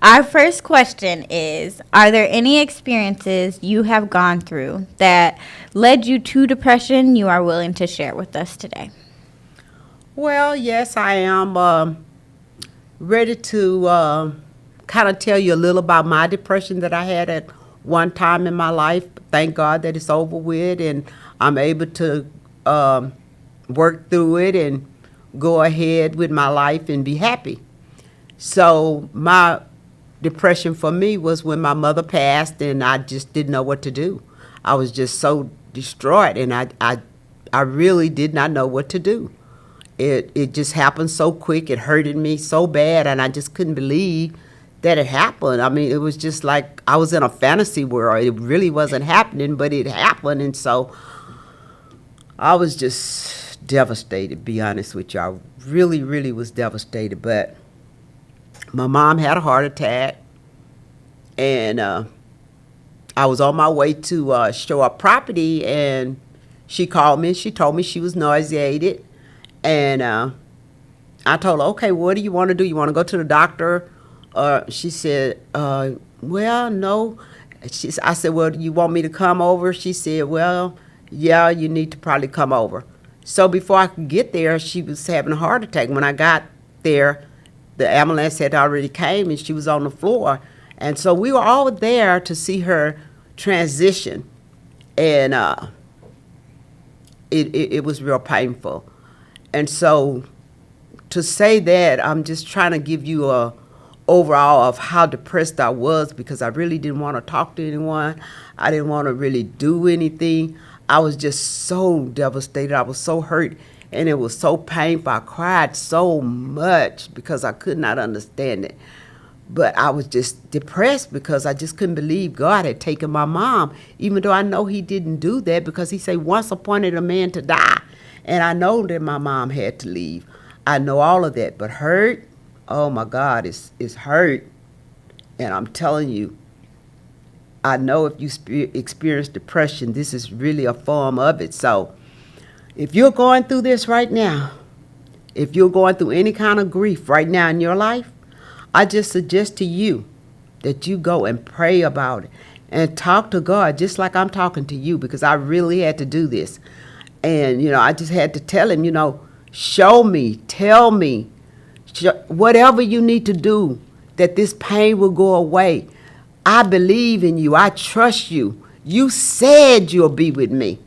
Our first question is, are there any experiences you have gone through that led you to depression you are willing to share with us today? Well, yes, I am ready to kind of tell you a little about my depression that I had at one time in my life. Thank God that it's over with, and I'm able to work through it and go ahead with my life and be happy. So my depression for me was when my mother passed, and I just didn't know what to do. I was just so distraught, and I really did not know what to do. It just happened so quick. It hurted me so bad, and I just couldn't believe that it happened. I mean, it was just like I was in a fantasy world. It really wasn't happening, but it happened, and so I was just devastated, to be honest with you. I really, really was devastated. But my mom had a heart attack, and I was on my way to show up property, and she called me and she told me she was nauseated. And I told her, okay, what do you want to do? You want to go to the doctor? She said, well, no. I said, well, do you want me to come over? She said, well, yeah, you need to probably come over. So before I could get there, she was having a heart attack. When I got there, the ambulance had already came and she was on the floor. And so we were all there to see her transition. And it was real painful. And so to say that, I'm just trying to give you a overall of how depressed I was, because I really didn't want to talk to anyone. I didn't want to really do anything. I was just so devastated. I was so hurt, and it was so painful. I cried so much because I could not understand it. But I was just depressed because I just couldn't believe God had taken my mom, even though I know he didn't do that, because he said once appointed a man to die. And I know that my mom had to leave. I know all of that. But hurt, oh my God, it's hurt. And I'm telling you, I know if you experience depression, this is really a form of it. So if you're going through this right now, if you're going through any kind of grief right now in your life, I just suggest to you that you go and pray about it and talk to God just like I'm talking to you, because I really had to do this. And, I just had to tell him, show me, tell me, whatever you need to do, that this pain will go away. I believe in you. I trust you. You said you'll be with me,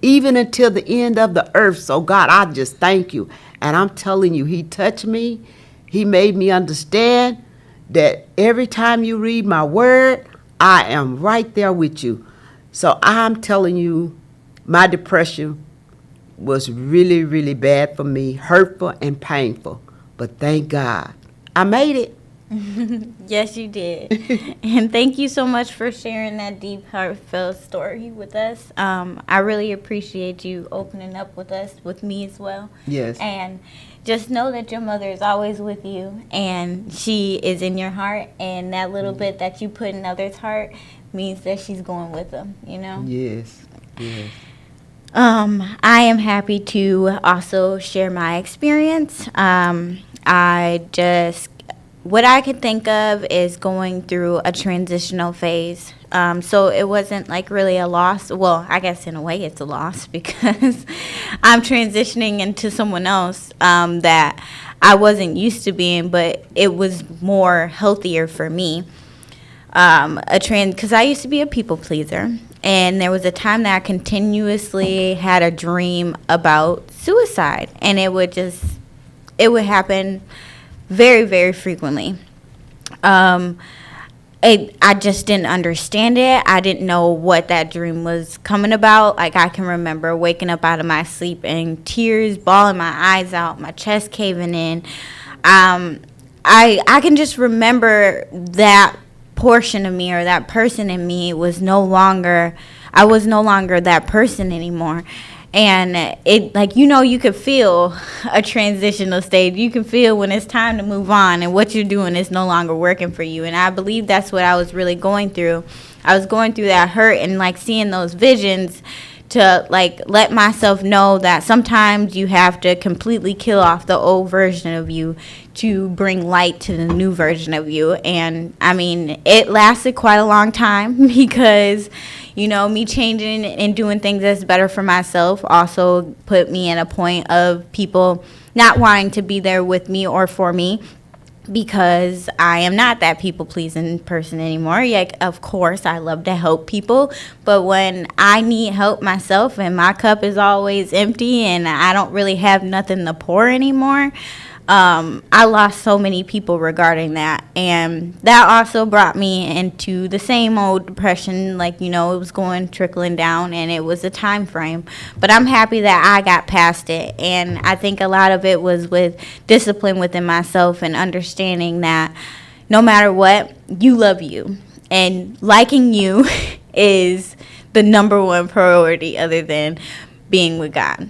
even until the end of the earth. So, God, I just thank you. And I'm telling you, he touched me. He made me understand that every time you read my word, I am right there with you. So I'm telling you, my depression was really, really bad for me, hurtful and painful. But thank God, I made it. Yes, you did. And thank you so much for sharing that deep, heartfelt story with us. I really appreciate you opening up with us, with me as well. Yes. And just know that your mother is always with you, and she is in your heart, and that little bit that you put in others' heart means that she's going with them, Yes, yes. I am happy to also share my experience. What I could think of is going through a transitional phase. So it wasn't like really a loss. Well, I guess in a way it's a loss because I'm transitioning into someone else that I wasn't used to being, but it was more healthier for me. Because I used to be a people pleaser, and there was a time that I continuously had a dream about suicide, and it would happen very, very frequently. I just didn't understand it. I didn't know what that dream was coming about. Like, I can remember waking up out of my sleep and tears, bawling my eyes out, my chest caving in. I can just remember that portion of me, or that person in me, I was no longer that person anymore. And it, like, you could feel a transitional stage. You can feel when it's time to move on and what you're doing is no longer working for you. And I believe that's what I was really going through. I was going through that hurt and, like, seeing those visions to like let myself know that sometimes you have to completely kill off the old version of you to bring light to the new version of you. And I mean, it lasted quite a long time because, you know, me changing and doing things that's better for myself also put me in a point of people not wanting to be there with me or for me, because I am not that people-pleasing person anymore. Yeah, of course, I love to help people, but when I need help myself and my cup is always empty and I don't really have nothing to pour anymore, I lost so many people regarding that. And that also brought me into the same old depression, like, you know, it was trickling down, and it was a time frame. But I'm happy that I got past it, and I think a lot of it was with discipline within myself and understanding that no matter what, you love you, and liking you is the number one priority other than being with God.